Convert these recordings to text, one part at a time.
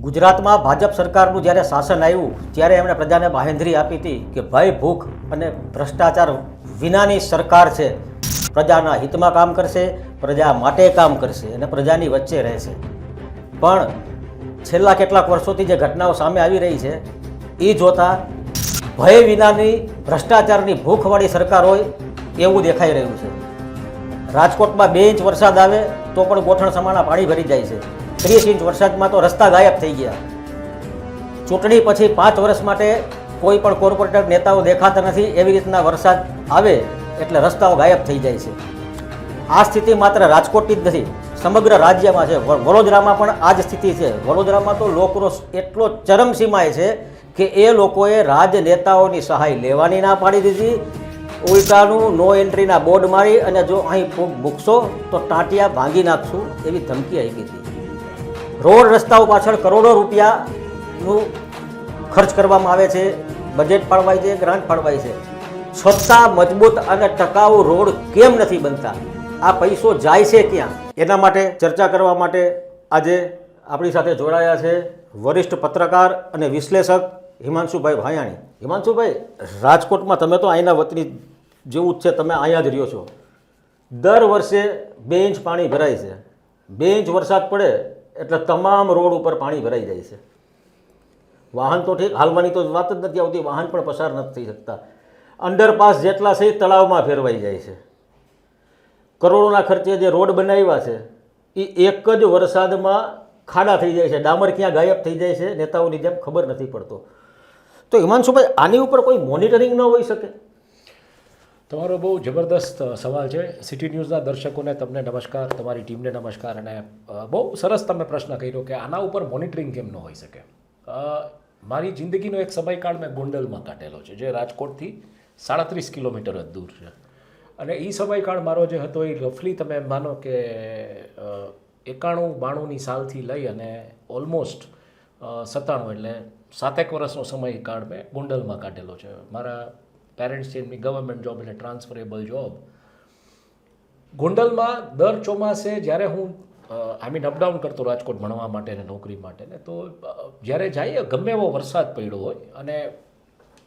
ગુજરાતમાં ભાજપ સરકારનું જ્યારે શાસન આવ્યું ત્યારે એમણે પ્રજાને બાંહેધરી આપી હતી કે ભય ભૂખ અને ભ્રષ્ટાચાર વિનાની સરકાર છે, પ્રજાના હિતમાં કામ કરશે, પ્રજા માટે કામ કરશે અને પ્રજાની વચ્ચે રહેશે. પણ છેલ્લા કેટલાક વર્ષોથી જે ઘટનાઓ સામે આવી રહી છે એ જોતાં ભય વિનાની ભ્રષ્ટાચારની ભૂખવાળી સરકાર હોય એવું દેખાઈ રહ્યું છે. રાજકોટમાં 2 ઇંચ વરસાદ આવે તો પણ ગોઠણ સમાણા પાણી ભરી જાય છે. 30 ઇંચ વરસાદમાં તો રસ્તા ગાયબ થઈ ગયા. ચૂંટણી પછી 5 વર્ષ માટે કોઈ પણ કોર્પોરેટર નેતાઓ દેખાતા નથી. એવી રીતના વરસાદ આવે એટલે રસ્તાઓ ગાયબ થઈ જાય છે. આ સ્થિતિ માત્ર રાજકોટની જ નથી, સમગ્ર રાજ્યમાં છે. વડોદરામાં પણ આ જ સ્થિતિ છે. વડોદરામાં તો લોકોનો એટલો ચરમસીમાએ છે કે એ લોકોએ રાજનેતાઓની સહાય લેવાની ના પાડી દીધી. ઉલટાનું નો એન્ટ્રીના બોર્ડ મારી અને જો અહીં ફૂગ મૂકશો તો ટાંટિયા ભાંગી નાખશું એવી ધમકી આવી હતી. રોડ રસ્તાઓ પાછળ કરોડો રૂપિયાનું ખર્ચ કરવામાં આવે છે, બજેટ ફાળવાય છે, ગ્રાન્ટ ફાળવાય છે, છતાં મજબૂત અને ટકાઉ રોડ કેમ નથી બનતા? આ પૈસો જાય છે ક્યાં? એના માટે ચર્ચા કરવા માટે આજે આપણી સાથે જોડાયા છે વરિષ્ઠ પત્રકાર અને વિશ્લેષક હિમાંશુભાઈ ભાયાણી. હિમાંશુભાઈ, રાજકોટમાં તમે તો અહીંના વતની જેવું જ છે, તમે અહીંયા જ રહ્યો છો. દર વર્ષે 2 ઇંચ પાણી ભરાય છે. 2 ઇંચ વરસાદ પડે એટલે તમામ રોડ ઉપર પાણી ભરાઈ જાય છે. વાહન તો ઠીક, હાલવાની તો વાત જ નથી આવતી, વાહન પણ પસાર નથી થઈ શકતા. અંડરપાસ જેટલા છે તળાવમાં ફેરવાઈ જાય છે. કરોડોના ખર્ચે જે રોડ બનાવ્યા છે એ એક જ વરસાદમાં ખાડા થઈ જાય છે. ડામર ક્યાં ગાયબ થઈ જાય છે નેતાઓની જેમ ખબર નથી પડતો. તો હિમાંશુભાઈ, આની ઉપર કોઈ મોનિટરિંગ ન હોઈ શકે? તમારો બહુ જબરદસ્ત સવાલ છે. સિટી ન્યૂઝના દર્શકોને તમને નમસ્કાર, તમારી ટીમને નમસ્કાર. અને બહુ સરસ તમે પ્રશ્ન કર્યો કે આના ઉપર મોનિટરિંગ કેમ ન હોઈ શકે. મારી જિંદગીનો એક સમયકાળ મેં ગોંડલમાં કાઢેલો છે, જે રાજકોટથી 37 કિલોમીટર જ દૂર છે. અને એ સમયકાળ મારો જે હતો એ રફલી તમે માનો કે 91-92ની સાલથી લઈ અને ઓલમોસ્ટ 97 એટલે 7 વર્ષનો સમયકાળ મેં ગોંડલમાં કાઢેલો છે. મારા પેરેન્ટ્સ છે, એમની ગવર્મેન્ટ જોબ એટલે ટ્રાન્સફરેબલ જોબ. ગોંડલમાં દર ચોમાસે જ્યારે હું અપડાઉન કરતો રાજકોટ ભણવા માટે ને નોકરી માટે ને, તો જ્યારે જઈએ ગમે એવો વરસાદ પડ્યો હોય અને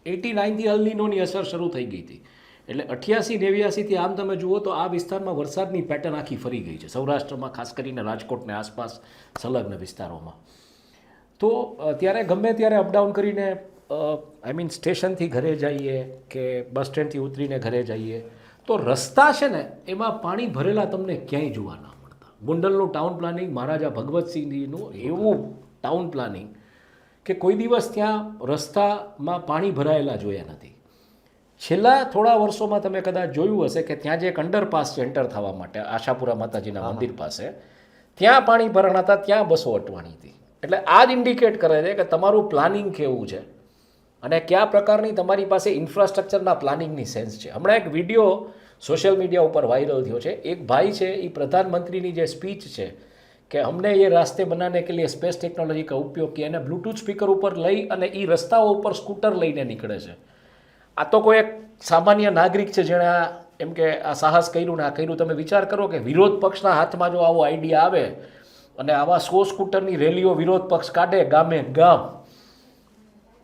89થી અલ નીનોની અસર શરૂ થઈ ગઈ હતી. એટલે 88-89થી આમ તમે જુઓ તો આ વિસ્તારમાં વરસાદની પેટર્ન આખી ફરી ગઈ છે, સૌરાષ્ટ્રમાં ખાસ કરીને રાજકોટને આસપાસ સંલગ્ન વિસ્તારોમાં. તો ત્યારે ગમે ત્યારે અપડાઉન કરીને સ્ટેશનથી ઘરે જઈએ કે બસ સ્ટેન્ડથી ઉતરીને ઘરે જઈએ તો રસ્તા છે ને એમાં પાણી ભરેલા તમને ક્યાંય જોવા ના મળતા. ગોંડલનું ટાઉન પ્લાનિંગ મહારાજા ભગવતસિંહજીનું એવું ટાઉન પ્લાનિંગ કે કોઈ દિવસ ત્યાં રસ્તામાં પાણી ભરાયેલા જોયા નથી. છેલ્લા થોડા વર્ષોમાં તમે કદાચ જોયું હશે કે ત્યાં જે એક અંડરપાસ છે એન્ટર થવા માટે આશાપુરા માતાજીના મંદિર પાસે, ત્યાં પાણી ભરાણા હતા, ત્યાં બસો અટવાની હતી. એટલે આ જ ઇન્ડિકેટ કરે છે કે તમારું પ્લાનિંગ કેવું છે અને કયા પ્રકારની તમારી પાસે ઇન્ફ્રાસ્ટ્રક્ચરના પ્લાનિંગની સેન્સ છે. હમણાં એક વિડીયો સોશિયલ મીડિયા ઉપર વાયરલ થયો છે. એક ભાઈ છે, એ પ્રધાનમંત્રીની જે સ્પીચ છે કે અમને એ રાસ્તે બનાને કે લીએ સ્પેસ ટેકનોલોજી કા ઉપયોગ કિયા, એને બ્લૂટૂથ સ્પીકર ઉપર લઈ અને એ રસ્તાઓ ઉપર સ્કૂટર લઈને નીકળે છે. આ તો કોઈ એક સામાન્ય નાગરિક છે જેણે એમ કે આ સાહસ કર્યું ને આ કર્યું. તમે વિચાર કરો કે વિરોધ પક્ષના હાથમાં જો આવો આઈડિયા આવે અને આવા 100 સ્કૂટરની રેલીઓ વિરોધ પક્ષ કાઢે ગામે ગામ,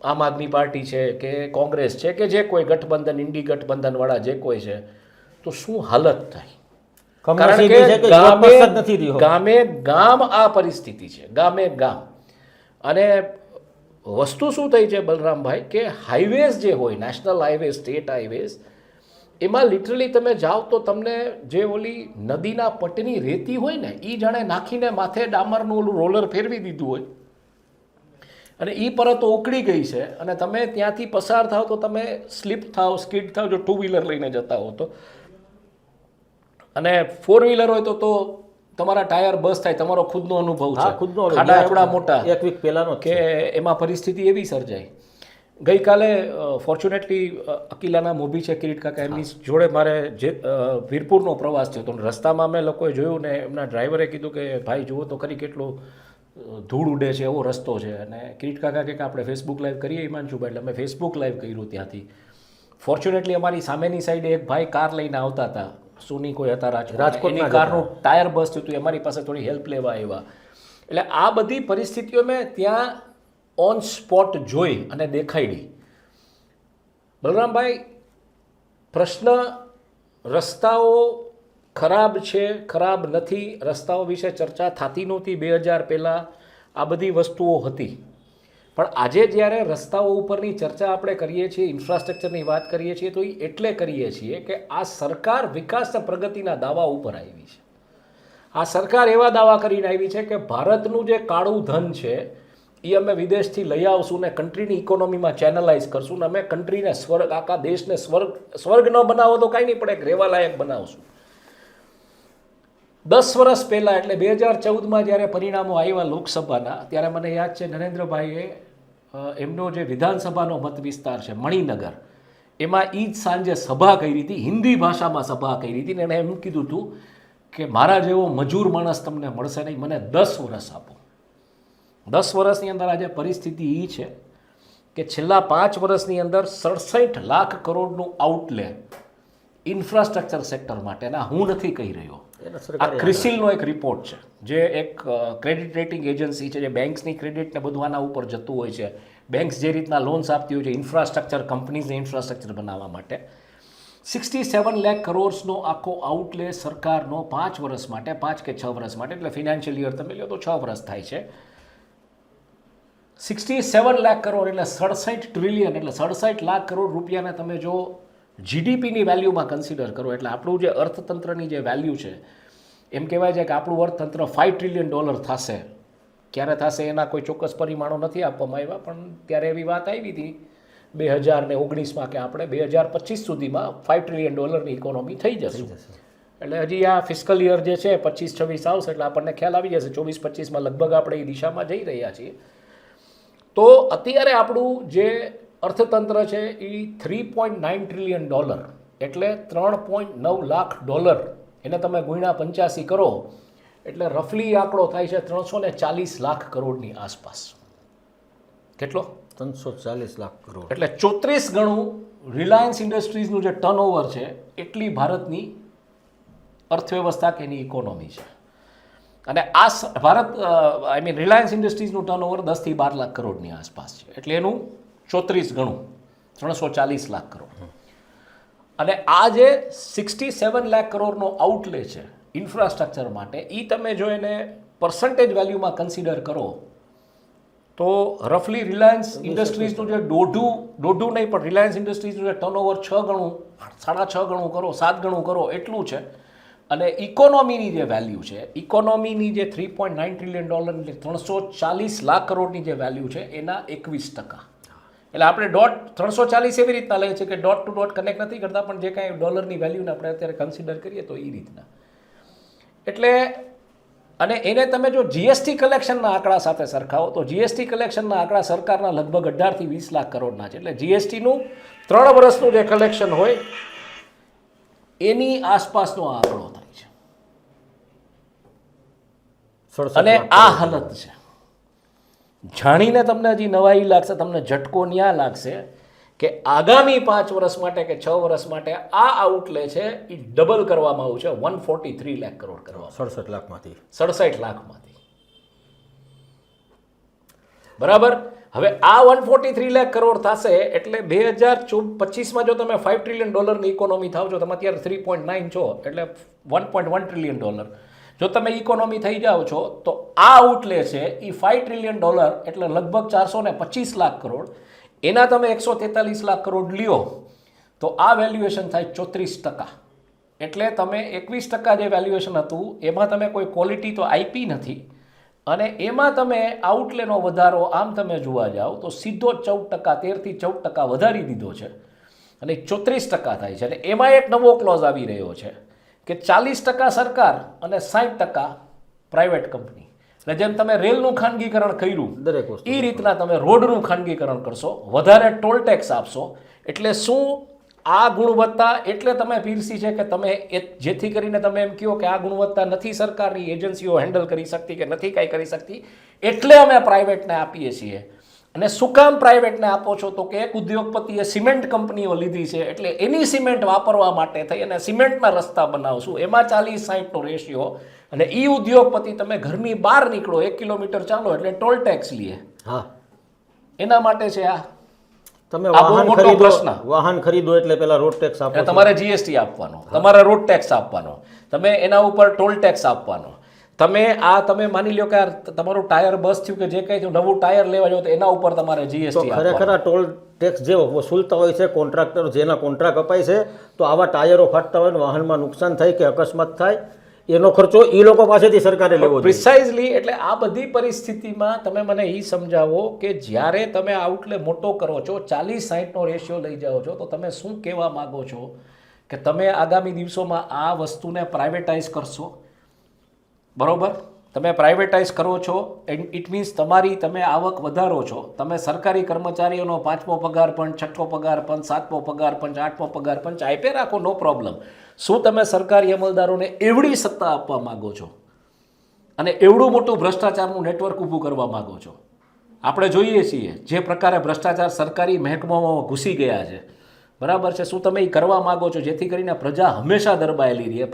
આમ આદમી પાર્ટી છે કે કોંગ્રેસ છે કે જે કોઈ ગઠબંધન, ઇન્ડી ગઠબંધનવાળા જે કોઈ છે, તો શું હાલત થાય? કારણ કે ગામે ગામ આ પરિસ્થિતિ છે, ગામે ગામ. અને વસ્તુ શું થઈ છે બલરામભાઈ કે હાઈવેઝ જે હોય, નેશનલ હાઈવેઝ, સ્ટેટ હાઈવેઝ, એમાં લિટરલી તમે જાઓ તો તમને જે ઓલી નદીના પટની રેતી હોય ને એ જાણે નાખીને માથે ડામરનું ઓલું રોલર ફેરવી દીધું હોય અને એ પરતો ઉકળી ગઈ છે. અને તમે ત્યાંથી પસાર થાવ તો તમે સ્લીપ થાવ, સ્કીડ થાવ, જો 2 વ્હીલર લઈને જતા હો તો. અને 4 વ્હીલર હોય તો તમારા ટાયર બસ થાય. તમારો ખુદનો અનુભવ છે, ખાડા એવડા મોટા એક વીક પહેલાનો કે એમાં પરિસ્થિતિ એવી સર્જાઈ. ગઈકાલે ફોર્ચ્યુનેટલી અકીલાના મોભી છે કિરીટ કાકા, એમની જોડે મારે જે વીરપુરનો પ્રવાસ થયો તો રસ્તામાં અમે લોકોએ જોયું ને એમના ડ્રાઈવરે કીધું કે ભાઈ જુઓ તો ખરી કેટલું ધૂળ ઉડે છે, એવો રસ્તો છે. અને કિરીટ કાકા કે આપણે ફેસબુક લાઈવ કરીએ હિમાંશુભાઈ, એટલે અમે ફેસબુક લાઈવ કર્યું ત્યાંથી. ફોર્ચ્યુનેટલી અમારી સામેની સાઈડે એક ભાઈ કાર લઈને આવતા હતા, સોની કોઈ હતા રાજકોટની કારનું ટાયર બસ થયું હતું, અમારી પાસે થોડી હેલ્પ લેવા આવ્યા. એટલે આ બધી પરિસ્થિતિઓ મેં ત્યાં ઓન સ્પોટ જોઈ અને દેખાડી. બલરામભાઈ, પ્રશ્ન રસ્તાઓ ખરાબ છે, ખરાબ નથી, રસ્તાઓ વિશે ચર્ચા થતી નહોતી 2000 પહેલાં, આ બધી વસ્તુઓ હતી. પણ આજે જ્યારે રસ્તાઓ ઉપરની ચર્ચા આપણે કરીએ છીએ, ઇન્ફ્રાસ્ટ્રક્ચરની વાત કરીએ છીએ, તો એ એટલે કરીએ છીએ કે આ સરકાર વિકાસ અને પ્રગતિના દાવા ઉપર આવી છે. આ સરકાર એવા દાવા કરીને આવી છે કે ભારતનું જે કાળું ધન છે એ અમે વિદેશથી લઈ આવશું ને કન્ટ્રીની ઇકોનોમીમાં ચેનલાઇઝ કરશું ને અમે કન્ટ્રીને સ્વર્ગ, આખા દેશને સ્વર્ગ ન બનાવો તો કાંઈ નહીં, પણ એક રહેવાલાયક બનાવશું. 10 વર્ષ પહેલાં એટલે 2014માં જ્યારે પરિણામો આવ્યા લોકસભાના, ત્યારે મને યાદ છે નરેન્દ્રભાઈએ એમનો જે વિધાનસભાનો મત વિસ્તાર છે મણિનગર, એમાં એ જ સાંજે સભા કરી હતી, હિન્દી ભાષામાં સભા કરી હતી, ને એણે એમ કીધું હતું કે મારા જેવો મજૂર માણસ તમને મળશે નહીં, મને 10 વર્ષ આપો. 10 વર્ષની અંદર આજે પરિસ્થિતિ એ છે કે છેલ્લા 5 વર્ષની અંદર 67 લાખ કરોડનું આઉટલે ઇન્ફ્રાસ્ટ્રક્ચર સેક્ટર માટેના હું નથી કહી રહ્યો. આ ક્રિસિલનો એક રિપોર્ટ છે, જે એક ક્રેડિટ રેટિંગ એજન્સી છે, જે બેંક્સની ક્રેડિટ ને બધું આના ઉપર જતું હોય છે. બેંક્સ જે રીતના લોન્સ આપતી હોય છે ઇન્ફ્રાસ્ટ્રક્ચર કંપનીઝને ઇન્ફ્રાસ્ટ્રક્ચર બનાવવા માટે, 67 લાખ કરોડનો આખો આઉટલે સરકારનો 5 વર્ષ માટે, 5 કે 6 વર્ષ માટે, એટલે ફિનાન્શિયલ યર તમે લો તો 6 વર્ષ થાય છે. 67 લાખ કરોડ એટલે 67 ટ્રિલિયન, એટલે 67 લાખ કરોડ રૂપિયાને તમે જો જીડીપીની વેલ્યુમાં કન્સિડર કરો, એટલે આપણું જે અર્થતંત્રની જે વેલ્યુ છે, એમ કહેવાય છે કે આપણું અર્થતંત્ર $5 ટ્રિલિયન થશે. ક્યારે થશે એના કોઈ ચોક્કસ પરિમાણો નથી આપવામાં આવ્યા, પણ ત્યારે એવી વાત આવી હતી 2019માં કે આપણે 2025 સુધીમાં $5 ટ્રિલિયન ઇકોનોમી થઈ જશે. એટલે હજી આ ફિસ્કલ યર જે છે 25-26 આવશે એટલે આપણને ખ્યાલ આવી જશે 24-25માં લગભગ આપણે એ દિશામાં જઈ રહ્યા છીએ. તો અત્યારે આપણું જે અર્થતંત્ર છે એ $3.9 ટ્રિલિયન એટલે $3.9 લાખ, એને તમે ગુણ્યા 85 કરો એટલે રફલી આંકડો થાય છે 340 લાખ કરોડની આસપાસ. કેટલો? 340 લાખ કરોડ, એટલે 34 ગણું રિલાયન્સ ઇન્ડસ્ટ્રીઝનું જે ટર્નઓવર છે એટલી ભારતની અર્થવ્યવસ્થા કે એની ઇકોનોમી છે. અને આ ભારત રિલાયન્સ ઇન્ડસ્ટ્રીઝનું ટર્નઓવર 10 થી 12 લાખ કરોડની આસપાસ છે, એટલે એનું 34 ગણું 340 લાખ કરોડ. અને આ જે 67 લાખ કરોડનો આઉટલે છે ઇન્ફ્રાસ્ટ્રક્ચર માટે, એ તમે જો એને પર્સન્ટેજ વેલ્યુમાં કન્સિડર કરો તો રફલી રિલાયન્સ ઇન્ડસ્ટ્રીઝનું જે દોઢું નહીં પણ રિલાયન્સ ઇન્ડસ્ટ્રીઝનું જે ટર્નઓવર 6 ગણું, 6.5 ગણું કરો, 7 ગણું કરો એટલું છે. અને ઇકોનોમીની જે વેલ્યુ છે, ઇકોનોમીની જે $3.9 ટ્રિલિયન એટલે 340 લાખ કરોડની જે વેલ્યુ છે એના 21%. એટલે આપણે 340 એવી રીતના લઈએ છીએ કે ડોટ ટુ ડોટ કનેક્ટ નથી કરતા, પણ જે કાંઈ ડોલરની વેલ્યુને આપણે અત્યારે કન્સિડર કરીએ તો એ રીતના. એટલે અને એને તમે જો જીએસટી કલેક્શનના આંકડા સાથે સરખાવો તો જીએસટી કલેક્શનના આંકડા સરકારના લગભગ 18 થી 20 લાખ કરોડના છે. એટલે જીએસટીનું 3 વર્ષનું જે કલેક્શન હોય એની આસપાસનો આંકડો થાય છે. અને આ હાલત છે. જાણીને તમને હજી નવાઈ લાગશે, તમને ઝટકો ન્યા લાગશે કે આગામી 5 વર્ષ માટે કે 6 વર્ષ માટે આ આઉટલે છે એ ડબલ કરવામાં આવ્યું છે, 143 લાખ કરોડ કરવા, 67 લાખમાંથી 67 લાખમાંથી. બરાબર. હવે આ 143 લાખ કરોડ થશે એટલે 2025માં જો તમે $5 ટ્રિલિયન ઇકોનોમી થાવ છો, તમે અત્યારે 3.9 છો એટલે $1.1 ટ્રિલિયન જો તમે ઇકોનોમી થઈ જાઓ છો, તો આ આઉટલે છે એ $5 ટ્રિલિયન એટલે લગભગ 425 લાખ કરોડ. એના તમે 143 લાખ કરોડ લ્યો તો આ વેલ્યુએશન થાય 34%. એટલે તમે 21% જે વેલ્યુએશન હતું એમાં તમે કોઈ ક્વોલિટી તો આપી નથી, અને એમાં તમે આઉટલેનો વધારો આમ તમે જોવા જાઓ તો સીધો 14%, 13 થી 14% વધારી દીધો છે અને 34% થાય છે. અને એમાં એક નવો ક્લોઝ આવી રહ્યો છે કે 40% સરકાર અને 60% પ્રાઇવેટ કંપની. એટલે જેમ તમે રેલનું ખાનગીકરણ કર્યું એ રીતના તમે રોડનું ખાનગીકરણ કરશો, વધારે ટોલ ટેક્સ આપશો. એટલે શું આ ગુણવત્તા એટલે તમે પીરસી છે કે તમે જેથી કરીને તમે એમ કહો કે આ ગુણવત્તા નથી સરકારની એજન્સીઓ હેન્ડલ કરી શકતી કે નથી કાંઈ કરી શકતી, એટલે અમે પ્રાઇવેટને આપીએ છીએ. અને શું કામ પ્રાઇવેટને આપો છો તો કે એક ઉદ્યોગપતિએ સિમેન્ટ કંપનીઓ લીધી છે એટલે એની સિમેન્ટ વાપરવા માટે થઈ અને સિમેન્ટના રસ્તા બનાવશું, એમાં 40-60નો રેશિયો અને ઈ ઉદ્યોગપતિ તમે ઘરની બહાર નીકળો 1 કિલોમીટર ચાલો એટલે ટોલ ટેક્સ લે. હા, એના માટે છે આ. તમે આ બહુ વાહન મોટો ખરીદો, પ્રશ્ન. વાહન ખરીદો એટલે પેલા રોડ ટેક્સ આપો છો. તમારે જીએસટી આપવાનો, તમારે રોડ ટેક્સ આપવાનો, તમે એના ઉપર ટોલ ટેક્સ આપવાનો. તમે માની લ્યો કે આ તમારું ટાયર બસ થયું કે જે કંઈ થયું, નવું ટાયર લેવા જાવ તો એના ઉપર તમારે તો જીએસટી ખરેખર આ ટોલ ટેક્સ જે વસૂલતા હોય છે કોન્ટ્રાક્ટર, જેના કોન્ટ્રાક્ટ અપાય છે, તો આવા ટાયરો ફાટતા હોય ને વાહનમાં નુકસાન થાય કે અકસ્માત થાય, એનો ખર્ચો એ લોકો પાસેથી સરકારે લેવો જોઈએ. પ્રિસાઇઝલી. એટલે આ બધી પરિસ્થિતિમાં તમે મને એ સમજાવો કે જ્યારે તમે આઉટલે મોટો કરો છો, 40-60નો રેશિયો લઈ જાઓ છો, તો તમે શું કહેવા માંગો છો કે તમે આગામી દિવસોમાં આ વસ્તુને પ્રાઇવેટાઇઝ કરશો? બરોબર, તમે પ્રાઇવેટાઇઝ કરો છો, ઇટ મીન્સ તમે આવક વધારો છો. તમે સરકારી કર્મચારીઓનો 5મો પગાર પંચ, 6મો પગાર પંચ, 7મો પગાર પંચ, 8મો પગાર પંચ આપે રાખો, નો પ્રોબ્લેમ. શું તમે સરકારી અમલદારોને એવડી સત્તા આપવા માંગો છો અને એવડું મોટું ભ્રષ્ટાચારનું નેટવર્ક ઊભું કરવા માંગો છો? આપણે જોઈએ છીએ જે પ્રકારે ભ્રષ્ટાચાર સરકારી મહેકમાઓમાં ઘૂસી ગયા છે, બરાબર છે. શું તમે એ કરવા માંગો છો જેથી કરીને પ્રજા હંમેશા દરબાયેલી રહે,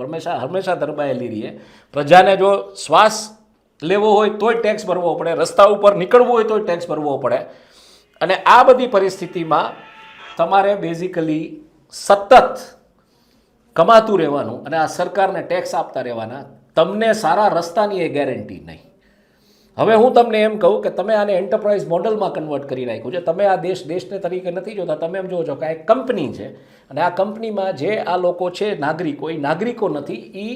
હંમેશા દરબાયેલી રહે? પ્રજાને જો શ્વાસ લેવો હોય તોય ટેક્સ ભરવો પડે, રસ્તા ઉપર નીકળવું હોય તોય ટેક્સ ભરવો પડે. અને આ બધી પરિસ્થિતિમાં તમારે બેઝિકલી સતત કમાતું રહેવાનું અને આ સરકારને ટેક્સ આપતા રહેવાના. તમને સારા રસ્તાની એ ગેરંટી નહીં. હવે હું તમને એમ કહું કે તમે આને એન્ટરપ્રાઇઝ મોડલમાં કન્વર્ટ કરી નાખ્યું છે. તમે આ દેશને તરીકે નથી જોતા, તમે એમ જોવો છો કે આ એક કંપની છે અને આ કંપનીમાં જે આ લોકો છે નાગરિકો, એ નાગરિકો નથી, એ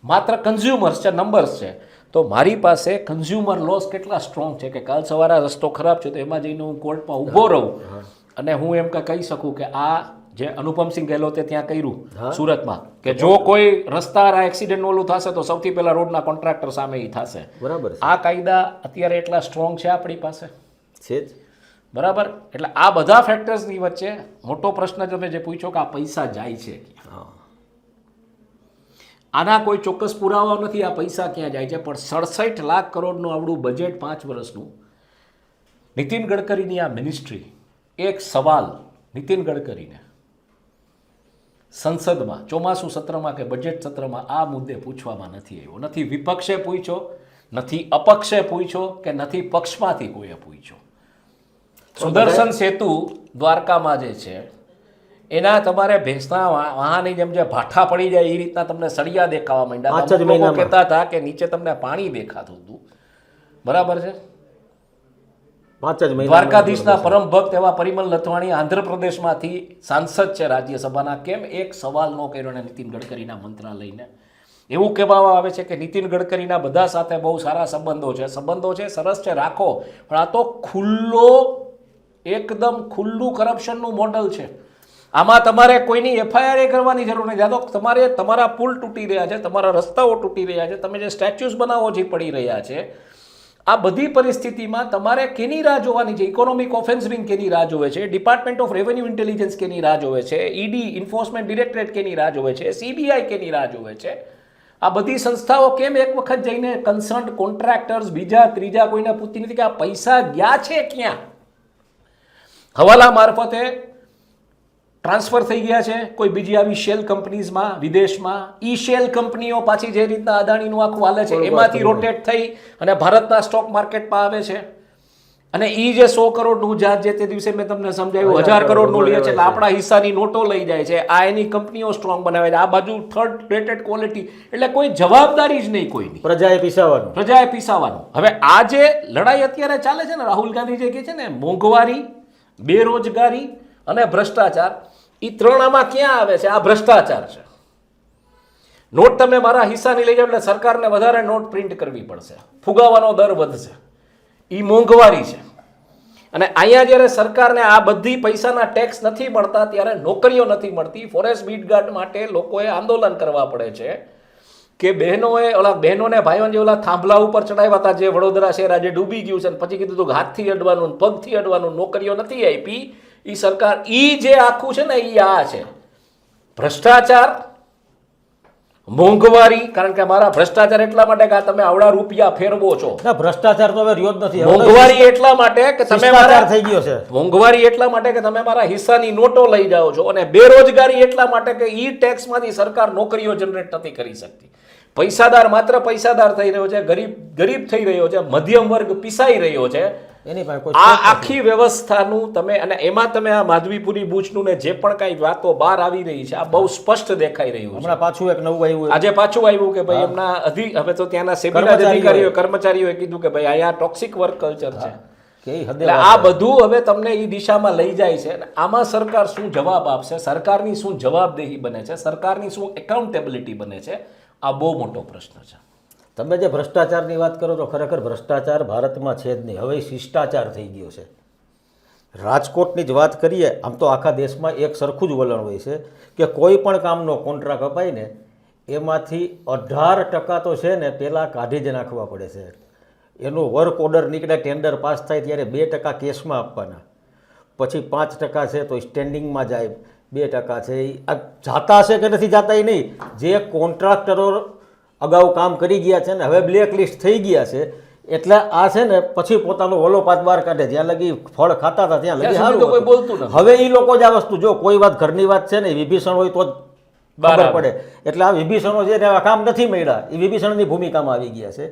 માત્ર કન્ઝ્યુમર્સ છે, નંબર્સ છે. તો મારી પાસે કન્ઝ્યુમર લોસ કેટલા સ્ટ્રોંગ છે કે કાલ સવારે રસ્તો ખરાબ છે તો એમાં જઈને હું કોર્ટમાં ઊભો રહું અને હું એમ કહી શકું કે આ જે અનુપમસિંહ ગેહલોતે ત્યાં કર્યું સુરતમાં, કે જો કોઈ રસ્તા એક્સિડન્ટ ઓલું થશે તો સૌથી પહેલા રોડના કોન્ટ્રાક્ટર સામે ઈ થશે. બરાબર. આ કાયદા અત્યારે એટલા સ્ટ્રોંગ છે આપણી પાસે છે જ. બરાબર. એટલે આ બધા ફેક્ટર્સની વચ્ચે મોટો પ્રશ્ન તમે જે પૂછ્યો કે આ પૈસા જાય છે, આના કોઈ ચોક્કસ પુરાવા નથી આ પૈસા ક્યાં જાય છે. પણ 67 લાખ કરોડનું આવડું બજેટ 5 વર્ષનું, નીતિન ગડકરીની આ મિનિસ્ટ્રી, એક સવાલ નીતિન ગડકરીને સંસદમાં ચોમાસું સત્રમાં કે બજેટ સત્રમાં આ મુદ્દે પૂછવામાં નથી આવ્યો. નથી વિપક્ષે પૂછ્યો, નથી અપક્ષે પૂછ્યો કે નથી પક્ષમાંથી કોઈએ પૂછ્યો. સુદર્શન સેતુ દ્વારકામાં જે છે એના તમારે ભેંસના વાહનની જેમ જે ભાઠા પડી જાય એ રીતના તમને સળિયા દેખાવા માંડ્યા. લોકો કહેતા હતા કે નીચે તમને પાણી દેખાતું હતું. બરાબર છે. દ્વારકાધીશના પરમ ભક્ત એવા પરિમલ નથવાણી આંધ્રપ્રદેશમાંથી સાંસદ છે રાજ્યસભાના, કેમ એક સવાલ ન કર્યો ને નીતિન ગડકરીના મંત્રાલયને? એવું કહેવામાં આવે છે કે નીતિન ગડકરીના બધા સાથે બહુ સારા સંબંધો છે, સરસ છે, રાખો. પણ આ તો એકદમ ખુલ્લું કરપ્શનનું મોડલ છે. આમાં તમારે કોઈની એફઆઈઆર કરવાની જરૂર નથી. આ તો તમારા પુલ તૂટી રહ્યા છે, તમારા રસ્તાઓ તૂટી રહ્યા છે, તમે જે સ્ટેચ્યુઝ બનાવો જે પડી રહ્યા છે, આ બધી પરિસ્થિતિમાં તમારે કેની રાહ જોવાની છે? ઇકોનોમિક ઓફેન્સ વિંગ કેની રાહ જોવે છે? ડિપાર્ટમેન્ટ ઓફ રેવન્યુ ઇન્ટેલિજન્સ કેની રાહ જોવે છે? ઈડી એન્ફોર્સમેન્ટ ડિરેક્ટરેટ કેની રાહ જોવે છે? સીબીઆઈ કેની રાહ જોવે છે? આ બધી સંસ્થાઓ કેમ એક વખત જઈને કન્સર્ન કોન્ટ્રાક્ટર્સ બીજા ત્રીજા કોઈને પૂછતી નથી કે આ પૈસા ગયા છે ક્યાં? હવાલા મારફતે ટ્રાન્સફર થઈ ગયા છે કોઈ બીજી આવી શેલ કંપનીઝમાં વિદેશમાં. ઈ શેલ કંપનીઓ પાછી જે રીતના અદાણીનું આખું હાલે છે એમાંથી રોટેટ થઈ અને ભારતના સ્ટોક માર્કેટમાં આવે છે. અને ઈ જે 100 કરોડનું જહાજ જે તે દિવસે મેં તમને સમજાવ્યું 1000 કરોડનું લે છે એટલે આપણા હિસ્સાની નોટો લઈ જાય છે. આ એની કંપનીઓ સ્ટ્રોંગ બનાવે છે. આ બાજુ થર્ડ રેટેડ ક્વોલિટી. એટલે કોઈ જવાબદારી જ નહીં કોઈની. પ્રજાએ પીસાવાનું. હવે આ જે લડાઈ અત્યારે ચાલે છે ને, રાહુલ ગાંધી જે કહે છે ને, મોંઘવારી, બેરોજગારી અને ભ્રષ્ટાચાર, એ ત્રણ આમાં ક્યાં આવે છે? આ ભ્રષ્ટાચાર છે. નોટ તમે મારા હિસ્સાની લઈ જાવ એટલે સરકારને વધારે નોટ પ્રિન્ટ કરવી પડશે, ફુગાવાનો દર વધશે. એ મોંઘવારી છે. અને અહીંયા જ્યારે સરકારને આ બધી પૈસાના ટેક્સ નથી મળતા ત્યારે નોકરીઓ નથી મળતી. ફોરેસ્ટ બીટગાર્ડ માટે લોકોએ આંદોલન કરવા પડે છે કે બહેનોને ભાઈઓને જે થાંભલા ઉપર ચડાવ્યા હતા, જે વડોદરા શહેર આજે ડૂબી ગયું છે, પછી કીધું હતું હાથથી અડવાનું, પગથી અડવાનું, નોકરીઓ નથી આપી. ઈ સરકાર ઈ જે આખું છે ને, ઈ આ છે ભ્રષ્ટાચાર, મોંઘવારી. કારણ કે મારા ભ્રષ્ટાચાર એટલા માટે કે તમે આવડા રૂપિયા ફેરવો છો. ભ્રષ્ટાચાર તો હવે રહ્યો જ નથી. મોંઘવારી એટલા માટે કે તમે મારા થઈ ગયો છે. મોંઘવારી એટલા માટે કે તમે મારા હિસ્સાની નોટો લઈ જાઓ છો. અને બેરોજગારી એટલા માટે કે ઈ ટેક્સમાંથી સરકાર નોકરીઓ જનરેટ નથી કરી શકતી. પૈસાદાર માત્ર પૈસાદાર થઈ રહ્યો છે, ગરીબ ગરીબ થઈ રહ્યો છે, મધ્યમ વર્ગ પીસાઈ રહ્યો છે. એની પાસે કોઈ આ આખી વ્યવસ્થાનું તમે અને એમાં તમે આ માધવીપુરી બૂચનું ને જે પણ કાંઈ વાતો બહાર આવી રહી છે આ બહુ સ્પષ્ટ દેખાઈ રહ્યું છે. હમણાં પાછું એક નવું આવ્યું, આજે પાછું આવ્યું કે ભાઈ એમના હવે તો ત્યાંના સેબીના અધિકારીઓ કર્મચારીઓએ કીધું કે ભાઈ અહીંયા ટોક્સિક વર્ક કલ્ચર છે. કે એ હદે એટલે આ બધું હવે તમને એ દિશામાં લઈ જાય છે અને આમાં સરકાર શું જવાબ આપશે, સરકારની શું જવાબદેહી બને છે, સરકારની શું એકાઉન્ટેબિલિટી બને છે, આ બહુ મોટો પ્રશ્ન છે. તમે જે ભ્રષ્ટાચારની વાત કરો તો ખરેખર ભ્રષ્ટાચાર ભારતમાં છે જ નહીં, હવે શિષ્ટાચાર થઈ ગયો છે. રાજકોટની જ વાત કરીએ, આમ તો આખા દેશમાં એક સરખું જ વલણ હોય છે કે કોઈ પણ કામનો કોન્ટ્રાક્ટ અપાય ને એમાંથી 18% તો છે ને પહેલાં કાઢી જ નાખવા પડે છે. એનો વર્ક ઓર્ડર નીકળે, ટેન્ડર પાસ થાય ત્યારે 2% કેશમાં આપવાના, પછી 5% છે તો સ્ટેન્ડિંગમાં જાય, 2% છે એ આ જાતા છે કે નથી જાતા એ નહીં. જે કોન્ટ્રાક્ટરો અગાઉ કામ કરી ગયા છે ને હવે બ્લેક લિસ્ટ થઈ ગયા છે એટલે આ છે ને પછી પોતાનો વલોપાત બહાર કાઢે. જ્યાં લગી ફળ ખાતા હતા ત્યાં લગી સારું કોઈ બોલતું નથી. હવે એ લોકો જ આ વસ્તુ, જો કોઈ વાત ઘરની વાત છે ને વિભીષણ હોય તો જ ખબર પડે. એટલે આ વિભીષણો જે એવા કામ નથી મળ્યા એ વિભીષણની ભૂમિકામાં આવી ગયા છે.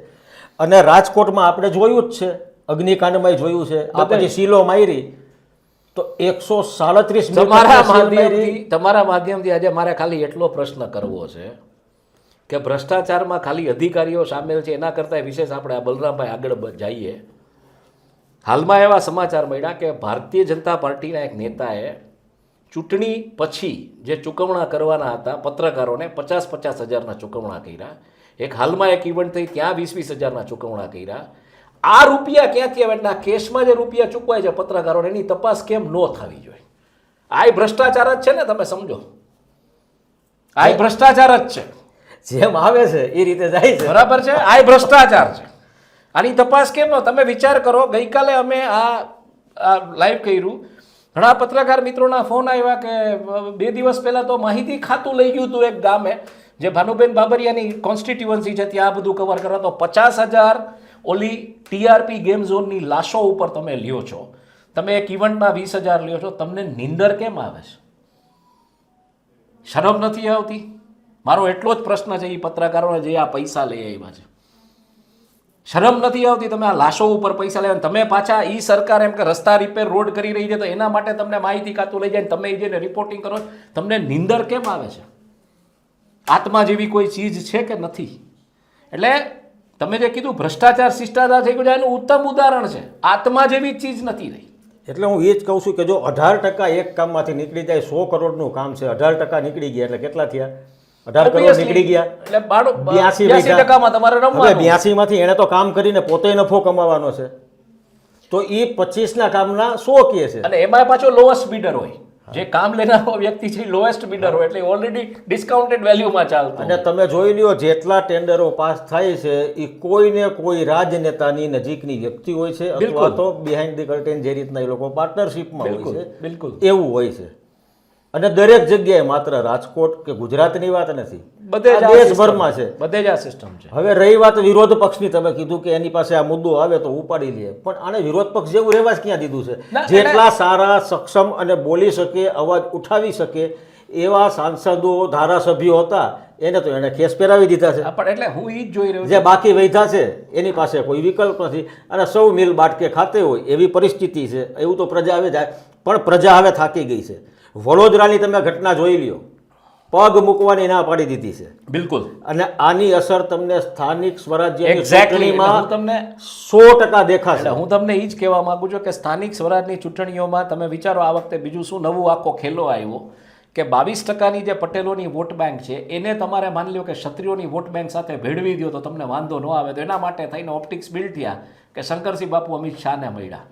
અને રાજકોટમાં આપણે જોયું જ છે, અગ્નિકાંડમાં જોયું છે, આ પછી સીલો મારી તો 137 તમારા માધ્યમથી આજે મારે ખાલી એટલો પ્રશ્ન કરવો છે કે ભ્રષ્ટાચારમાં ખાલી અધિકારીઓ સામેલ છે એના કરતાં વિશેષ આપણે આ બલરામભાઈ આગળ જઈએ. હાલમાં એવા સમાચાર મળ્યા કે ભારતીય જનતા પાર્ટીના એક નેતાએ ચૂંટણી પછી જે ચૂકવણા કરવાના હતા પત્રકારોને 50-50 હજારના ચૂકવણા કર્યા. એક હાલમાં એક ઇવેન્ટ થઈ ત્યાં 20-20 હજારના ચૂકવણા કર્યા. આ રૂપિયા ક્યાંથી આવે એટલે આ કેસમાં જે રૂપિયા ચૂકવાય છે પત્રકારોને એની તપાસ કેમ ન થવી જોઈએ? આ ભ્રષ્ટાચાર જ છે ને, તમે સમજો, આ ભ્રષ્ટાચાર જ છે. જેમ આવે છે એ રીતે જાય છે, બરાબર છે, આ ભ્રષ્ટાચાર છે. આની તપાસ કેમ ન? તમે વિચાર કરો, ગઈકાલે અમે આ લાઈવ કર્યું, ઘણા પત્રકાર મિત્રોના ફોન આવ્યા કે 2 દિવસ પહેલા તો માહિતી ખાતું લઈ ગયું હતું એક ગામે જે ભાનુબેન બાબરિયાની કોન્સ્ટિટ્યુઅન્સી છે, ત્યાં બધું કવર કરવા તો 50,000 ઓલી TRP ગેમ ઝોનની લાશો ઉપર તમે લ્યો છો, તમે એક ઇવેન્ટના 20,000 લ્યો છો, તમને નિંદર કેમ આવે છે? શરમ નથી આવતી? મારો એટલો જ પ્રશ્ન છે એ પત્રકારોને જે આ પૈસા લઈ આવ્યા છે, શરમ નથી આવતી? તમે આ લાશો ઉપર પૈસા લેવા, તમે પાછા ઈ સરકાર એમ કે રસ્તા રિપેર રોડ કરી રહી છે તો એના માટે તમને માહિતી ખાતું લઈ જાય, તમે જેને રિપોર્ટિંગ કરો, તમને નિંદર કેમ આવે છે? આત્મા જેવી કોઈ ચીજ છે કે નથી? એટલે તમે જે કીધું ભ્રષ્ટાચાર શિષ્ટાચાર થઈ ગયું, એનું ઉત્તમ ઉદાહરણ છે. આત્મા જેવી ચીજ નથી રહી. એટલે હું એ જ કહું છું કે જો 18% એક કામમાંથી નીકળી જાય, 100 કરોડનું કામ છે, 18% નીકળી ગયા એટલે કેટલા થયા? 18 કરોડ નીકળી ગયા એટલે 82% તમારે રમવાનું. 82 માંથી એને તો કામ કરીને પોતે નફો કમાવાનો છે, તો એ 25ના કામના 100 કે છે. અને એમાં પાછો લોએસ્ટ બીડર હોય, જે કામ લેનારો વ્યક્તિ છે લોએસ્ટ બીડર હોય, એટલે ઓલરેડી ડિસ્કાઉન્ટેડ વેલ્યુમાં ચાલતું. અને તમે જોઈ લ્યો જેટલા ટેન્ડરો પાસ થાય છે એ કોઈને કોઈ રાજનેતાની નજીકની વ્યક્તિ હોય છે અથવા તો બિહાઇન્ડ ધી કર્ટેન જે રીતના એ લોકો પાર્ટનરશિપમાં હોય છે, બિલકુલ એવું હોય છે. અને દરેક જગ્યાએ, માત્ર રાજકોટ કે ગુજરાતની વાત નથી, બધે જ દેશભરમાં છે, બધે જ આ સિસ્ટમ છે. હવે રહી વાત વિરોધ પક્ષની, તમે કીધું કે એની પાસે આ મુદ્દો આવે તો ઉપાડી લે, પણ આને વિરોધ પક્ષ જેવું રહેવા જ ક્યાં દીધું છે? જેટલા સારા, સક્ષમ અને બોલી શકે, અવાજ ઉઠાવી શકે એવા સાંસદો, ધારાસભ્યો હતા એને તો એને કેસ પહેરાવી દીધા છે. પણ એટલે હું ઈ જ જોઈ રહ્યો છું, જે બાકી વૈધા છે એની પાસે કોઈ વિકલ્પ નથી અને સૌ મિલ બાટકે ખાતે હોય એવી પરિસ્થિતિ છે. એવું તો પ્રજા હવે જાય, પણ પ્રજા હવે થાકી ગઈ છે. વડોદરાની તમે ઘટના જોઈ લ્યો, પગ મૂકવાની ના પાડી દીધી છે. બિલકુલ. અને આની અસર તમને સ્થાનિક સ્વરાજ્યની એક્ઝેક્ટલી ચૂંટણીમાં તમને 100% દેખાશે. હું તમને એ જ કહેવા માંગુ છું કે સ્થાનિક સ્વરાજની ચૂંટણીઓમાં તમે વિચારો આ વખતે બીજું શું નવું આખો ખેલો આવ્યો કે 22%ની જે પટેલોની વોટ બેંક છે એને તમારે માની લો કે ક્ષત્રિયોની વોટ બેંક સાથે ભેળવી દો તો તમને વાંધો ન આવે. તો એના માટે થઈને ઓપ્ટિક્સ બિલ્ડ થયા કે શંકરસિંહ બાપુ અમિત શાહને મળ્યા.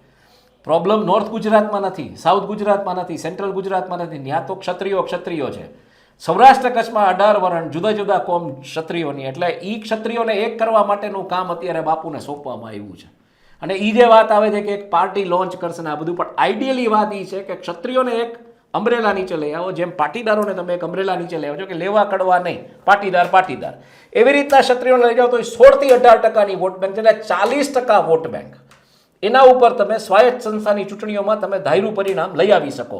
પ્રોબ્લેમ નોર્થ ગુજરાતમાં નથી, સાઉથ ગુજરાતમાં નથી, સેન્ટ્રલ ગુજરાતમાં નથી, ત્યાં તો ક્ષત્રિયો છે. સૌરાષ્ટ્ર કચ્છમાં 18 વરણ જુદા જુદા કોમ ક્ષત્રિયોની, એટલે એ ક્ષત્રિયોને એક કરવા માટેનું કામ અત્યારે બાપુને સોંપવામાં આવ્યું છે. અને એ જે વાત આવે છે કે એક પાર્ટી લોન્ચ કરશે ને આ બધું, પણ આઈડિયલી વાત એ છે કે ક્ષત્રિયોને એક અમરેલા નીચે લઈ આવો, જેમ પાટીદારોને તમે એક અમરેલા નીચે લઈ આવો છો કે લેવા કડવા નહીં, પાટીદાર, એવી રીતના ક્ષત્રિયોને લઈ જાઓ તો 16 થી 18%ની વોટ બેંક છે, એટલે 40% વોટ બેંક એના ઉપર તમે સ્વાયત્ત સંસ્થાની ચૂંટણીઓમાં તમે ધાર્યું પરિણામ લઈ આવી શકો.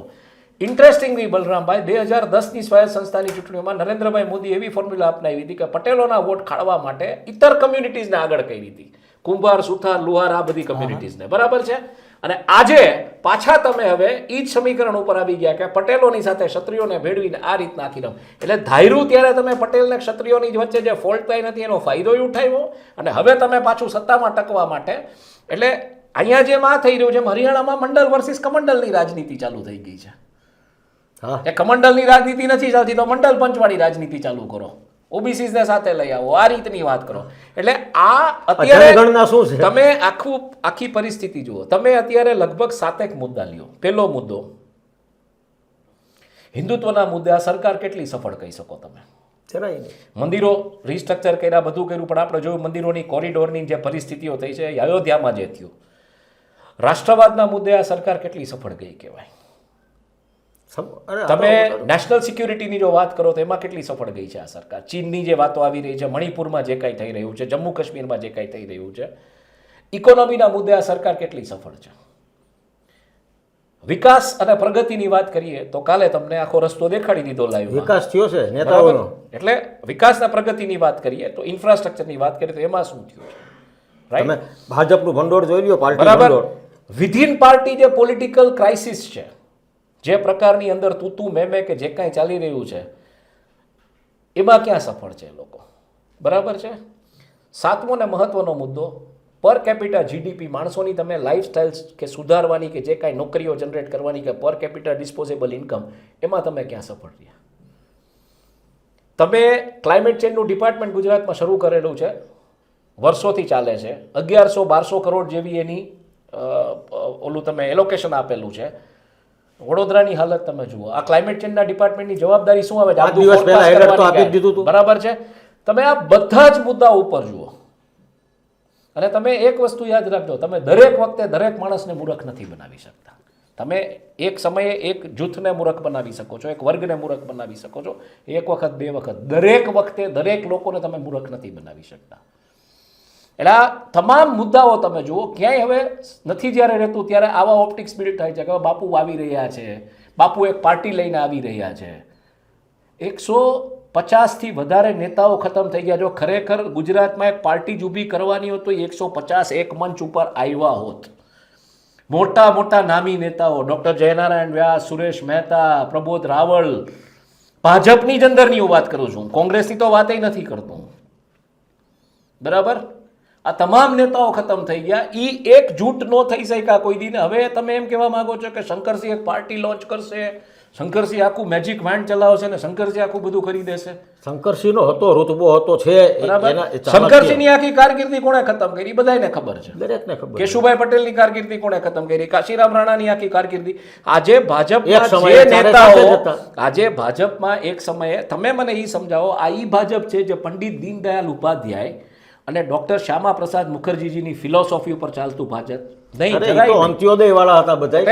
ઇન્ટરેસ્ટિંગલી બલરામભાઈ 2010ની સ્વાયત્ત સંસ્થાની ચૂંટણીઓમાં નરેન્દ્રભાઈ મોદી એવી ફોર્મ્યુલા અપનાવી હતી કે પટેલોના વોટ ખાળવા માટે ઇતર કમ્યુનિટીઝને આગળ કરી હતી, કુંભાર, સુથાર, લુહાર, આ બધી કમ્યુનિટીઝને, બરાબર છે. અને આજે પાછા તમે હવે ઈ જ સમીકરણ ઉપર આવી ગયા કે પટેલોની સાથે ક્ષત્રિયોને ભેળવીને આ રીતના આખી રમ, એટલે ધાર્યું ત્યારે તમે પટેલ ને ક્ષત્રિયોની વચ્ચે જે ફોલ્ટ થઈ નથી એનો ફાયદો ઉઠાવ્યો, અને હવે તમે પાછું સત્તામાં ટકવા માટે, એટલે અહીંયા જેમ આ થઈ રહ્યું છે હરિયાણામાં મંડળ વર્સિસ કમંડલની રાજનીતિ ચાલુ થઈ ગઈ છે. એ કમંડલની રાજનીતિ નથી ચાલતી તો મંડળ પંચવાળી રાજનીતિ ચાલુ કરો, ઓબીસી ને સાથે લઈ આવો, આ રીતની વાત કરો. એટલે આ અત્યારે તમે આખી પરિસ્થિતિ જુઓ. તમે અત્યારે લગભગ 7 મુદ્દા લ્યો. પહેલો મુદ્દો હિન્દુત્વના મુદ્દે આ સરકાર કેટલી સફળ કહી શકો તમે? મંદિરો રિસ્ટ્રક્ચર કર્યા, બધું કર્યું, પણ આપણે જોયું મંદિરોની કોરિડોરની જે પરિસ્થિતિઓ થઈ છે, અયોધ્યામાં જે થયું. રાષ્ટ્રવાદના મુદ્દે આ સરકાર કેટલી સફળ ગઈ કહેવાય. તમે નેશનલ સિક્યુરિટીની જો વાત કરો તો એમાં કેટલી સફળ ગઈ છે આ સરકાર. ચીનની જે વાતો આવી રહી છે, મણિપુરમાં જે કાંઈ થઈ રહ્યું છે, જમ્મુ કાશ્મીરમાં જે કાંઈ થઈ રહ્યું છે, ઇકોનોમીના મુદ્દે આ સરકાર કેટલી સફળ છે. વિકાસ અને પ્રગતિની વાત કરીએ તો કાલે તમને આખો રસ્તો દેખાડી દીધો લાઈવ, વિકાસ થયો છે નેતાઓનો. એટલે વિકાસ અને પ્રગતિની વાત કરીએ તો ઇન્ફ્રાસ્ટ્રક્ચરની વાત કરીએ તો એમાં શું થયું છે? તમે ભાજપનું ભંડોળ જોઈ લ્યો, પાર્ટી બરાબર. ભંડોળ. વિધિન પાર્ટી જે પોલિટિકલ ક્રાઇસિસ છે, જે પ્રકારની અંદર તું મેં કે જે કાંઈ ચાલી રહ્યું છે, એમાં ક્યાં સફળ છે લોકો? બરાબર છે. 7મો ને મહત્વનો મુદ્દો પર કેપિટા જીડીપી, માણસોની તમે લાઈફસ્ટાઈલ કે સુધારવાની કે જે કાંઈ નોકરીઓ જનરેટ કરવાની કે પર કેપિટા ડિસ્પોઝેબલ ઇન્કમ, એમાં તમે ક્યાં સફળ રહ્યા? તમે ક્લાઇમેટ ચેન્જનું ડિપાર્ટમેન્ટ ગુજરાતમાં શરૂ કરેલું છે, વર્ષોથી ચાલે છે, 1100-1200 કરોડ જેવી એની ઓલું તમે એલોકેશન આપેલું છે. વડોદરાની હાલત તમે જુઓ. આ ક્લાઇમેટ ચેન્જના ડિપાર્ટમેન્ટની જવાબદારી શું આવે છે? બરાબર છે. તમે આ બધા જ મુદ્દા ઉપર જુઓ અને તમે એક વસ્તુ યાદ રાખજો, તમે દરેક વખતે દરેક માણસને મૂર્ખ નથી બનાવી શકતા. તમે એક સમયે એક જૂથને મૂર્ખ બનાવી શકો છો, એક વર્ગને મૂર્ખ બનાવી શકો છો, એક વખત, બે વખત. દરેક વખતે દરેક લોકોને તમે મૂર્ખ નથી બનાવી શકતા. એટલે આ તમામ મુદ્દાઓ તમે જુઓ, ક્યાંય હવે નથી જ્યારે રહેતું ત્યારે આવા ઓપ્ટિક્સ બિલ્ડ થાય છે કે બાપુ આવી રહ્યા છે, બાપુ એક પાર્ટી લઈને આવી રહ્યા છે. 150થી વધારે નેતાઓ ખતમ થઈ ગયા. જો ખરેખર ગુજરાતમાં એક પાર્ટી જ ઊભી કરવાની હોત તો 150 એક મંચ ઉપર આવ્યા હોત. મોટા મોટા નામી નેતાઓ, ડૉક્ટર જયનારાયણ વ્યાસ, સુરેશ મહેતા, પ્રબોધ રાવળ, ભાજપની જ અંદરની હું વાત કરું છું, કોંગ્રેસની તો વાત નથી કરતો. બરાબર. આ તમામ નેતાઓ ખતમ થઈ ગયા. ઈ એક જૂટ નો થઈ શક્યા કોઈ દી. હવે તમે એમ કહેવા માંગો છો કે શંકરસિંહ એક પાર્ટી લોન્ચ કરશે, શંકરસિંહ આખું મેજિક વાઇન્ડ ચલાવશે ને શંકરસિંહ આખું બધું કરી દેશે. શંકરસિંહનો હતો, રૂતબો હતો, છે. શંકરસિંહની આખી કારકિર્દી કોણે ખતમ કરી? બધાને ખબર છે, દરેકને ખબર. કેશુભાઈ પટેલની કારકિર્દી કોણે ખતમ કરી? કાશીરામ રાણાની આખી કારકિર્દી. આજે ભાજપના જે નેતાઓ, આજે ભાજપમાં એક સમયે, તમે મને એ સમજાવો, આ ઈ ભાજપ છે જે પંડિત દીનદયાળ ઉપાધ્યાય અને ડોક્ટર શ્યામા પ્રસાદ મુખર્જીજીની ફિલોસોફી ઉપર ચાલતું ભાજપ નહીં. અંત્યોદય વાળા હતા બધા,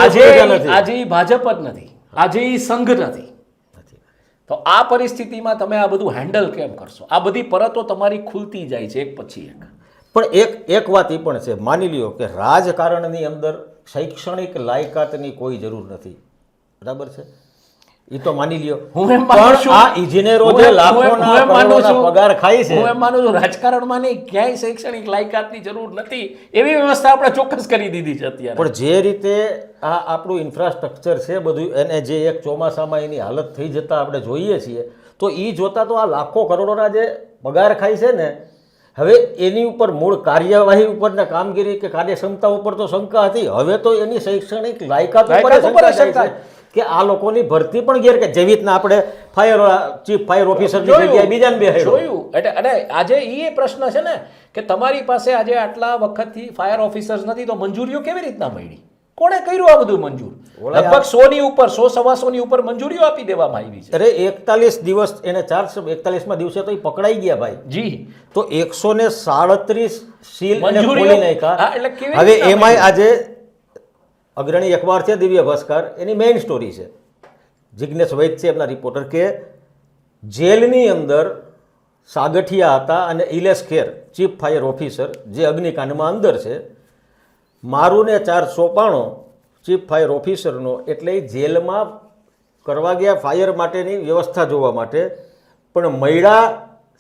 આજે ઈ ભાજપ જ નથી, આજે ઈ સંઘ નથી. તો આ પરિસ્થિતિમાં તમે આ બધું હેન્ડલ કેમ કરશો? આ બધી પરતો તમારી ખુલતી જાય છે એક પછી એક. પણ એક વાત એ પણ છે, માની લ્યો કે રાજકારણની અંદર શૈક્ષણિક લાયકાતની કોઈ જરૂર નથી. બરાબર છે, એ તો માની લ્યો. હું એમ માનું છું આ ઇજનેરો જે લાખોના કરોડોના પગાર ખાય છે, હું એમ માનું છું રાજકારણમાં નહીં, ક્યાંય શૈક્ષણિક લાયકાતની જરૂર નથી. એવી વ્યવસ્થા આપણે ચોક્કસ કરી દીધી છે અત્યારે. પણ જે રીતે આ આપણું ઇન્ફ્રાસ્ટ્રક્ચર છે બધું, એને જે એક ચોમાસામાં એની હાલત થઈ જતા આપણે જોઈએ છીએ, તો એ જોતા તો આ લાખો કરોડોના જે પગાર ખાય છે ને, હવે એની ઉપર મૂળ કાર્યવાહી ઉપરના કામગીરી કે કાર્યક્ષમતા ઉપર તો શંકા હતી. હવે તો એની શૈક્ષણિક લાયકાત ઉપર શંકા છે કે આ લોકોની ભરતી પણ ગેર, કે જેવી રીતના આપણે ચીફ ફાયર ઓફિસરની જગ્યાએ બીજાને બેહાડ્યો જોયું. એટલે અને આજે એ પ્રશ્ન છે ને કે તમારી પાસે આજે આટલા વખતથી ફાયર ઓફિસર્સ નથી તો મંજૂરીઓ કેવી રીતના મળી? કોણે કર્યું આ બધું મંજૂર? લગભગ 100 ની ઉપર, 100-125 ની ઉપર મંજૂરીઓ આપી દેવામાં આવી છે. અરે 41 દિવસ એને 441મા દિવસે તો એ પકડાઈ ગયા ભાઈ. જી. તો 137 સીલ ખોલી નાખ્યા. એટલે હવે એમાંય આજે અગ્રણી અખબાર છે દિવ્ય ભાસ્કર, એની મેઇન સ્ટોરી છે, જિજ્ઞેશ વૈદ છે એમના રિપોર્ટર, કે જેલની અંદર સાગઠિયા હતા અને ઇલેશ ખેર ચીફ ફાયર ઓફિસર જે અગ્નિકાંડમાં અંદર છે, મારું ને ચાર્જ સોંપાણો ચીફ ફાયર ઓફિસરનો, એટલે એ જેલમાં કરવા ગયા ફાયર માટેની વ્યવસ્થા જોવા માટે, પણ મળ્યા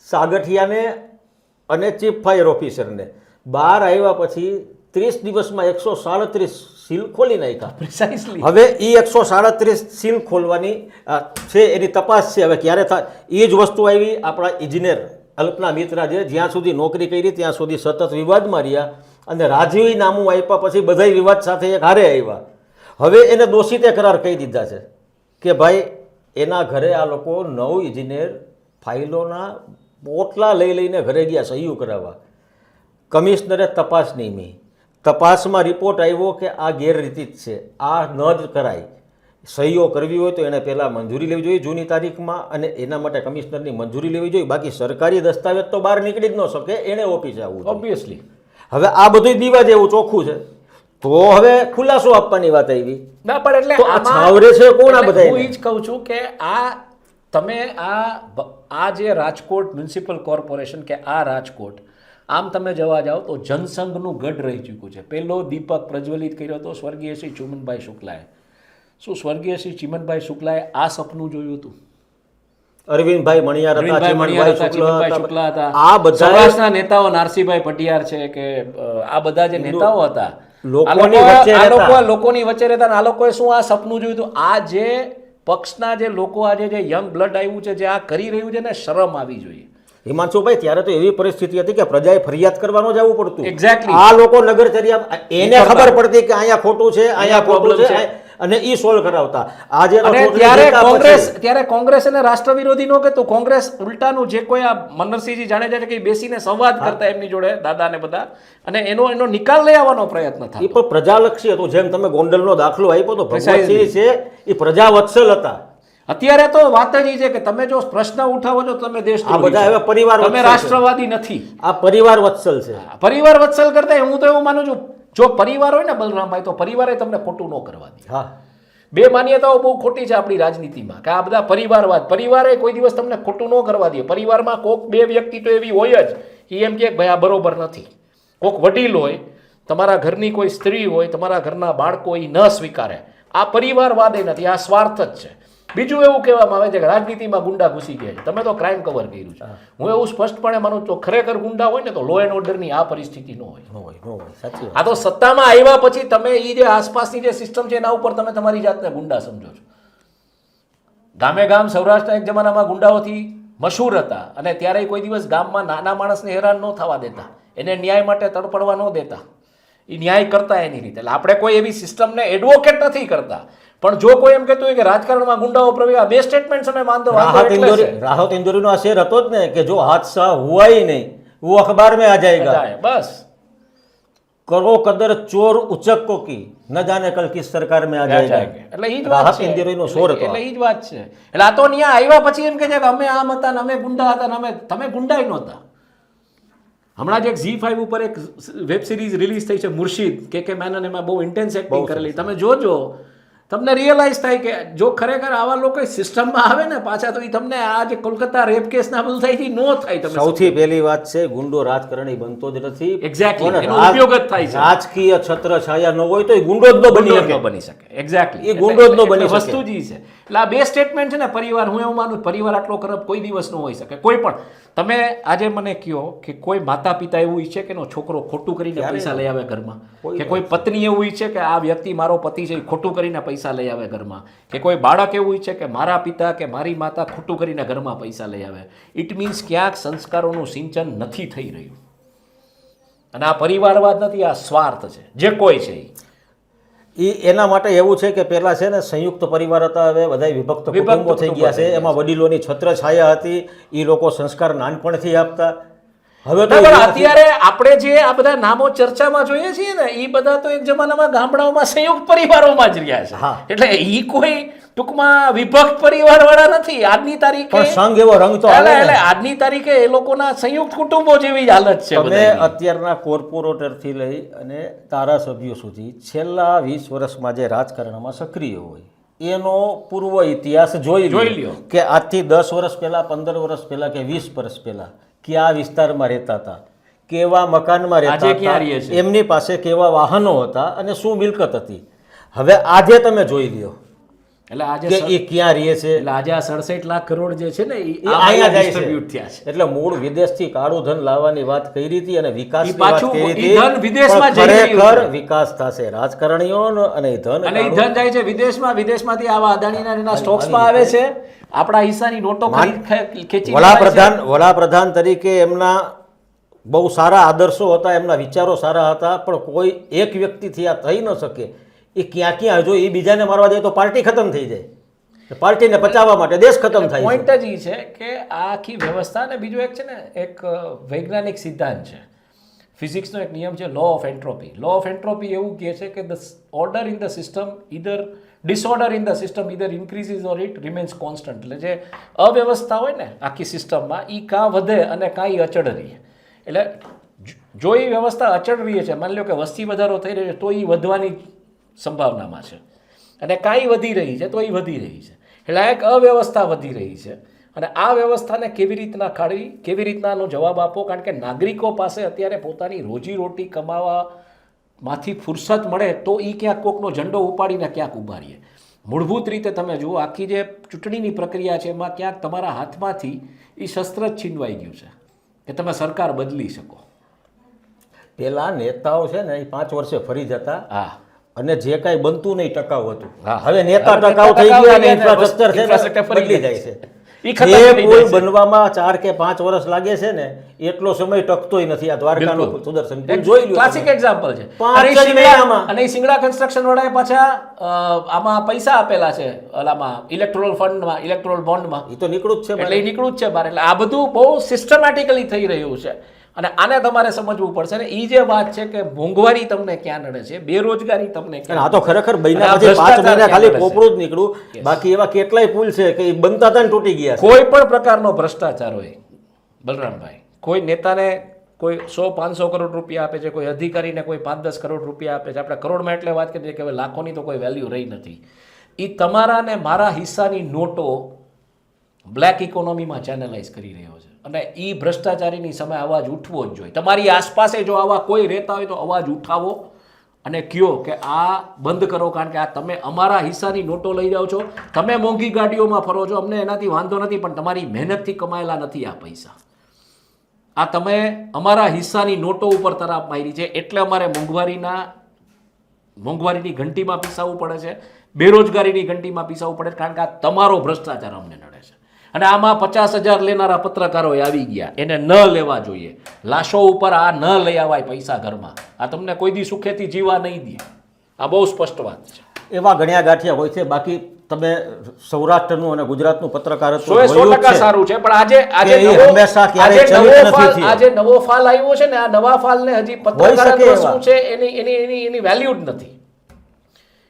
સાગઠિયાને અને ચીફ ફાયર ઓફિસરને. બહાર આવ્યા પછી 30 દિવસમાં 137 સીલ ખોલી નાખ્યા. પ્રિસાઇઝલી હવે એ 137 સીલ ખોલવાની છે, એની તપાસ છે. હવે ક્યારે થાય એ જ વસ્તુ આવી. આપણા ઇજનેર અલ્પના મિત્રા જે જ્યાં સુધી નોકરી કરી ત્યાં સુધી સતત વિવાદમાં રહ્યા, અને રાજીવ નામું આપ્યા પછી બધા વિવાદ સાથે એક હારે આવ્યા. હવે એને દોષિતે કરાર કહી દીધા છે કે ભાઈ એના ઘરે આ લોકો 9 ઇજનેર ફાઇલોના પોટલા લઈ લઈને ઘરે ગયા સહીઓ કરાવવા. કમિશનરે તપાસ નીમી. તપાસમાં રિપોર્ટ આવ્યો કે આ ગેરરીતિ જ છે, આ ન જ કરાય. સહીઓ કરવી હોય તો એને પહેલાં મંજૂરી લેવી જોઈએ જૂની તારીખમાં, અને એના માટે કમિશનરની મંજૂરી લેવી જોઈએ. બાકી સરકારી દસ્તાવેજ તો બહાર નીકળી જ ન શકે, એણે ઓફિસે આવવું. ઓબ્વિયસલી હવે આ બધું દીવા જેવું ચોખ્ખું છે, તો હવે ખુલાસો આપવાની વાત આવી. ના પણ એટલે તો આ છાવરે છે કોણ આ બધા? હું એ જ કહું છું કે તમે આ જે રાજકોટ મ્યુનિસિપલ કોર્પોરેશન કે આ રાજકોટ, આમ તમે જવા જાઓ તો જનસંઘનું ગઢ રહી ચૂક્યું છે. પહેલો દીપક પ્રજ્વલિત કર્યો હતો સ્વર્ગીય શ્રી ચિમનભાઈ શુક્લાએ. શું સ્વર્ગીય શ્રી ચિમનભાઈ શુક્લાએ આ સપનું જોયું હતું? અરવિંદભાઈ મણિયાર હતા, ચિમનભાઈ શુક્લા હતા, આ બધા નેતાઓ, નારસીભાઈ પટિયાર છે કે આ બધા જે નેતાઓ હતા, લોકોની વચ્ચે રહેતા, આ લોકોએ શું આ સપનું જોયું હતું? આ જે પક્ષના જે લોકો આજે જે યંગ બ્લડ આવ્યું છે, જે આ કરી રહ્યું છે ને, શરમ આવી જોઈએ. હિમાંશુભાઈ, ત્યારે તો એવી પરિસ્થિતિ હતી કે પ્રજાએ ફરિયાદ કરવાનો જવું પડતું. એક્ઝેક્ટલી. આ લોકો નગરચર્યા એને ખબર પડતી કે અહીંયા ખોટું છે, અહીંયા ખોટું છે, અને ઈ સોલ્વ કરાવતા. આજે ત્યારે કોંગ્રેસ એને રાષ્ટ્ર વિરોધી નો કહેતો. કોંગ્રેસ ઉલટાનું જે કોઈ આ મનરસિંહજી જાડેજા છે કે બેસીને સંવાદ કરતા એમની જોડે, દાદા ને બધા, અને એનો નિકાલ લઈ આવવાનો પ્રયત્ન થતો. એ પણ પ્રજાલક્ષી હતું. જેમ તમે ગોંડલનો દાખલો આપ્યો તો ભગવતસિંહ છે, એ પ્રજા વત્સલ હતા. અત્યારે તો વાત જ છે કે તમે જો પ્રશ્ન ઉઠાવો છો તમે દેશ, આ બધા હવે પરિવાર, તમે રાષ્ટ્રવાદી નથી. આ પરિવાર વત્સલ છે. પરિવાર વત્સલ કરતા હું તો એવું માનું છું, જો પરિવાર હોય ને બલરામભાઈ, તો પરિવારે તમને ખોટું ન કરવા દે. હા, બે માન્યતાઓ બહુ ખોટી છે આપણી રાજનીતિમાં, કે આ બધા પરિવારવાદ. પરિવારે કોઈ દિવસ તમને ખોટું ન કરવા દે. પરિવારમાં કોક બે વ્યક્તિ તો એવી હોય જ, એ એમ કે ભાઈ આ બરોબર નથી. કોક વડીલ હોય, તમારા ઘરની કોઈ સ્ત્રી હોય, તમારા ઘરના બાળકો, એ ન સ્વીકારે. આ પરિવારવાદ એ નથી, આ સ્વાર્થ જ છે. બીજું એવું કહેવામાં આવે છે કે રાજનીતિમાં ગુંડા ઘૂસી ગયા છે. તમે તો ક્રાઇમ કવર કર્યું છે. હું એવું સ્પષ્ટપણે માનું છું, ખરેખર ગુંડા હોય ને તો લો એન્ડ ઓર્ડરની આ પરિસ્થિતિ ન હોય. આ તો સત્તામાં આવ્યા પછી તમે એ જે આસપાસની જે સિસ્ટમ છે એના ઉપર તમે તમારી જાતને ગુંડા સમજો છો. ગામે ગામ સૌરાષ્ટ્રના એક જમાનામાં ગુંડાઓથી મશહૂર હતા, અને ત્યારે કોઈ દિવસ ગામમાં નાના માણસને હેરાન ન થવા દેતા, એને ન્યાય માટે તડપડવા ન દેતા. એ ન્યાય કરતા એની રીતે. એટલે આપણે કોઈ એવી સિસ્ટમને એડવોકેટ નથી કરતા, પણ જો કોઈ એમ કહેતું હોય કે રાજકારણમાં ગુંડાઓ પ્રવેશ, બે સ્ટેટમેન્ટ અમે માનતો. રાહત ઇન્દોરીનો આ શેર હતો જ ને કે જો હાદસા હુઆ ही नहीं वो अखबार में आ जाएगा. બસ કરો કદર ચોર ઉચક્કો કી ન જાને કલ કિસ સરકાર में आ जाएगा. એટલે ઈ જ વાત છે. ઇન્દોરીનો શોર હતો. એટલે ઈ જ વાત છે. એટલે આ તો ન્યા આવ્યા પછી એમ કહે છે કે અમે આમ હતા ને અમે ગુંડા હતા ને તમે ગુંડાઈ નહોતા. હમણાં જ એક ZEE5 ઉપર એક વેબ સિરીઝ રિલીઝ થઈ છે, મુર્શિદ કે મેનન, એમાં બહુ ઇન્ટેન્સ એક્ટિંગ કરેલી. તમે જોજો, તમને રિયલાઇઝ થાય કે જો ખરેખર આવા લોકો સિસ્ટમમાં આવે ને પાછા, તો એ તમને આ જે કોલકાતા રેપ કેસ ના બધું થાય ન થાય. તમે સૌથી પહેલી વાત છે, ગુંડો રાજકારણી બનતો જ નથી. એક્ઝેક્ટલી, એનો ઉપયોગ જ થાય છે. રાજકીય છત્ર છાયા ન હોય તો એ ગુંડો જ ન બની શકે. એક્ઝેક્ટલી, એ ગુંડો જ ન બની શકે. વસ્તુ જ છે. એટલે આ બે સ્ટેટમેન્ટ છે ને, પરિવાર, હું એવું માનું પરિવાર આટલો કરપ્ટ કોઈ દિવસ ન હોઈ શકે. કોઈ પણ તમે આજે મને કહો કે કોઈ માતા પિતા એવું ઈચ્છે કે એનો છોકરો ખોટું કરીને પૈસા લઈ આવે ઘરમાં, કે કોઈ પત્ની એવું ઈચ્છે કે આ વ્યક્તિ મારો પતિ છે ખોટું કરીને પૈસા લઈ આવે ઘરમાં, કે કોઈ બાળક એવું ઈચ્છે કે મારા પિતા કે મારી માતા ખોટું કરીને ઘરમાં પૈસા લઈ આવે? ઇટ મીન્સ ક્યાંક સંસ્કારોનું સિંચન નથી થઈ રહ્યું. અને આ પરિવારવાદ નથી, આ સ્વાર્થ છે જે કોઈ છે એના માટે. એવું છે કે પહેલા છે ને સંયુક્ત પરિવાર હતા, હવે બધા વિભક્ત કુટુંબો થઈ ગયા છે. એમાં વડીલોની છત્ર છાયા હતી, એ લોકો સંસ્કાર નાનપણથી આપતા. હવે તો અત્યારે આપણે જે આ બધા નામો ચર્ચામાં જોઈએ છીએ ને, એ બધા તો એક જમાનામાં ગામડાઓમાં સંયુક્ત પરિવારોમાં જ રહ્યા છે. એટલે ઈ કોઈ ટૂંકમાં વિભક્ત પરિવાર વાળા નથી. આજની તારીખે સંઘ એવો રંગ તો એટલે આજની તારીખે એ લોકોના સંયુક્ત કુટુંબો જેવી જ હાલત છે. તમે અત્યારના કોર્પોરેટરથી લઈ અને ધારાસભ્યો સુધી છેલ્લા 20 વર્ષમાં જે રાજકારણમાં સક્રિય હોય એનો પૂર્વ ઇતિહાસ જોઈ લ્યો કે આજથી 10 વર્ષ પહેલા, 15 વર્ષ પહેલા કે 20 વર્ષ પહેલા કયા વિસ્તારમાં રહેતા હતા, કેવા મકાનમાં રહેતા આજે ક્યાં હતા, રહે છે? એમની પાસે કેવા વાહનો હતા અને શું મિલકત હતી. હવે આજે તમે જોઈ લ્યો એટલે આજે કે એ ક્યાં રહે છે. એટલે આજે આ 67 લાખ કરોડ જે છે ને એ એ અહીંયા જાય ડિસ્ટ્રીબ્યુટ થયા છે. છે. એટલે મૂળ વિદેશથી કાળું ધન લાવવાની વાત કરી હતી અને વિકાસની ઈ વાત પાછું કરી ઈ હતી. ધન વિદેશમાં પણ જઈ રહ્યું ખરેખર છે. વિકાસ થશે રાજકારણીઓનો અને એ ધન અને એ ધન જાય છે વિદેશમાં, વિદેશમાંથી આવા અદાણીના એના સ્ટોક્સમાં આવે છે, આપણા હિસ્સાની નોટો ખેંચી વડાપ્રધાન તરીકે એમના બહુ સારા આદર્શો હતા, એમના વિચારો સારા હતા, પણ કોઈ એક વ્યક્તિથી આ થઈ ન શકે. એ ક્યાં જો એ બીજાને મારવા જાય તો પાર્ટી ખતમ થઈ જાય. પાર્ટીને પચાવવા માટે દેશ ખતમ થાય છે. પોઈન્ટ જ એ છે કે આ આખી વ્યવસ્થા ને બીજું એક છે ને એક વૈજ્ઞાનિક સિદ્ધાંત છે, ફિઝિક્સનો એક નિયમ છે law of entropy. Law of entropy એવું કહે છે કે the order in the system either disorder in the system either increases or it remains constant. એટલે જે અવ્યવસ્થા હોય ને આખી સિસ્ટમમાં એ કાં વધે અને કાં એ અચળ રહે. એટલે જો એ વ્યવસ્થા અચળ રહી છે, માની લો કે વસ્તી વધારો થઈ રહ્યો છે તો એ વધવાની સંભાવનામાં છે, અને કાંઈ વધી રહી છે તો એ વધી રહી છે. એટલે આ એક અવ્યવસ્થા વધી રહી છે અને આ વ્યવસ્થાને કેવી રીતના કાઢવી, કેવી રીતનાનો જવાબ આપવો, કારણ કે નાગરિકો પાસે અત્યારે પોતાની રોજીરોટી કમાવામાંથી ફુરસત મળે તો એ ક્યાંક કોકનો ઝંડો ઉપાડીને ક્યાંક ઊભા રહીએ. મૂળભૂત રીતે તમે જુઓ આખી જે ચૂંટણીની પ્રક્રિયા છે એમાં ક્યાંક તમારા હાથમાંથી એ શસ્ત્ર જ છીનવાઈ ગયું છે કે તમે સરકાર બદલી શકો. પેલા નેતાઓ છે ને એ 5 વર્ષે ફરી જતા હા, અને જે કાંઈ બનતું નહીં ટકાઉ હતું. હા. હવે નેતા હવે ટકાઉ થઈ ગયા અને ઇન્ફ્રાસ્ટ્રક્ચર ઇન્ફ્રાસ્ટ્રક્ચર છે ને ફરી બદલી જાય જાય છે. ઈ ખતમ જે થઈ પુલ જાય છે. બનવામાં 4 કે 5 વર્ષ લાગે છે ને એટલો સમય ટકતોય નથી. આ દ્વારકાનો બિલકુલ. સુદર્શન પુલ જોઈ લ્યો ક્લાસિક તમે. એક્ઝામ્પલ છે. પાંચ અને જ ઈ મહિનામાં. અને ઈ સિંગડા કન્સ્ટ્રક્શન વાળાએ પાછા આમાં પૈસા આપેલા છે ઓલામાં ઇલેક્ટોરલ ફંડમાં, ઇલેક્ટોરલ બોન્ડમાં. એ તો નીકળું જ છે એટલે એ નીકળું જ છે બહાર. એટલે આ બધું બહુ સિસ્ટમેટિકલી થઈ રહ્યું છે અને આને તમારે સમજવું પડશે. ને એ જે વાત છે કે મોંઘવારી તમને ક્યાં નડે છે, બેરોજગારી તમને અને ક્યાં આ તો ખરેખર અને બન્યા આ પછી 5 ભ્રષ્ટાચાર મહિના ખાલી ક્યાં પોપડું જ નીકળ્યું. બાકી એવા કેટલાય પુલ છે કે એ બનતા હતા ને તૂટી ગયા છે. કોઈ પણ પ્રકારનો ભ્રષ્ટાચાર હોય બલરામભાઈ, કોઈ નેતાને કોઈ 100-500 કરોડ રૂપિયા આપે છે, કોઈ અધિકારીને કોઈ 5-10 કરોડ રૂપિયા આપે છે. આપણે કરોડમાં એટલે વાત કરીએ કે હવે લાખોની તો કોઈ વેલ્યુ રહી નથી. એ તમારા ને મારા હિસ્સાની નોટો બ્લેક ઇકોનોમીમાં ચેનલાઇઝ કરી રહ્યો છે અને એ ભ્રષ્ટાચારીની સામે અવાજ ઉઠવો જ જોઈએ. તમારી આસપાસે જો આવા કોઈ રહેતા હોય તો અવાજ ઉઠાવો અને કયો કે આ બંધ કરો, કારણ કે આ તમે અમારા હિસ્સાની નોટો લઈ જાઓ છો, તમે મોંઘી ગાડીઓમાં ફરો છો, અમને એનાથી વાંધો નથી, પણ તમારી મહેનતથી કમાયેલા નથી આ પૈસા. આ તમે અમારા હિસ્સાની નોટો ઉપર તરાપ મારી છે એટલે અમારે મોંઘવારીની ઘંટીમાં પીસાવવું પડે છે, બેરોજગારીની ઘંટીમાં પીસાવવું પડે, કારણ કે આ તમારો ભ્રષ્ટાચાર અમને નડે છે. અને આમાં 50,000 લેનારા પત્રકારો આવી ગયા, એને ન લેવા જોઈએ. લાશો ઉપર આ ન લઈ આવાય પૈસા ઘરમાં. આ તમને કોઈ દી સુખેથી જીવા નહીં દે. આ બહુ સ્પષ્ટ વાત છે. એવા ગણ્યા ગાંઠિયા હોય છે. બાકી તમે સૌરાષ્ટ્રનું અને ગુજરાતનું પત્રકારત્વ 100% જોયું જ છે. સારું છે, પણ આજે કે એ હંમેશા ક્યારેય ચલિત નથી થયું. આજે નવો ફાલ આવ્યો છે ને, આ નવા ફાલને હજી પત્રકારત્વ શું છે એની વેલ્યુ જ નથી.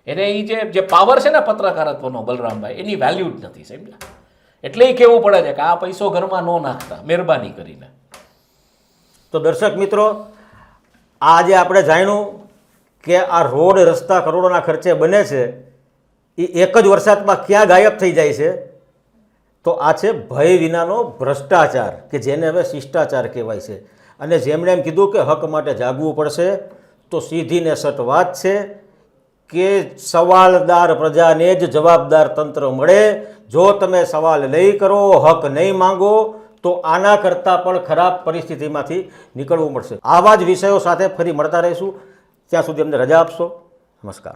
એને એ જે પાવર છે ને પત્રકારત્વનો બલરામભાઈ, એની વેલ્યુ જ નથી, સમજ્યા? એટલે એ કહેવું પડે છે કે આ પૈસો ઘરમાં ન નાખતા, મહેરબાની કરીને. તો દર્શક મિત્રો, આજે આપણે જાણ્યું કે આ રોડ રસ્તા કરોડોના ખર્ચે બને છે, એ એક જ વરસાદમાં ક્યાં ગાયબ થઈ જાય છે. તો આ છે ભય વિનાનો ભ્રષ્ટાચાર, કે જેને હવે શિષ્ટાચાર કહેવાય છે. અને જેમણે એમ કીધું કે હક માટે જાગવું પડશે, તો સીધી ને સટ વાત છે કે સવાલદાર પ્રજાને જ જવાબદાર તંત્ર મળે. જો તમે સવાલ નહીં કરો, હક નહીં માંગો, તો આના કરતાં પણ ખરાબ પરિસ્થિતિમાંથી નીકળવું મળશે. આવા જ વિષયો સાથે ફરી મળતા રહીશું. ત્યાં સુધી અમને રજા આપશો. નમસ્કાર.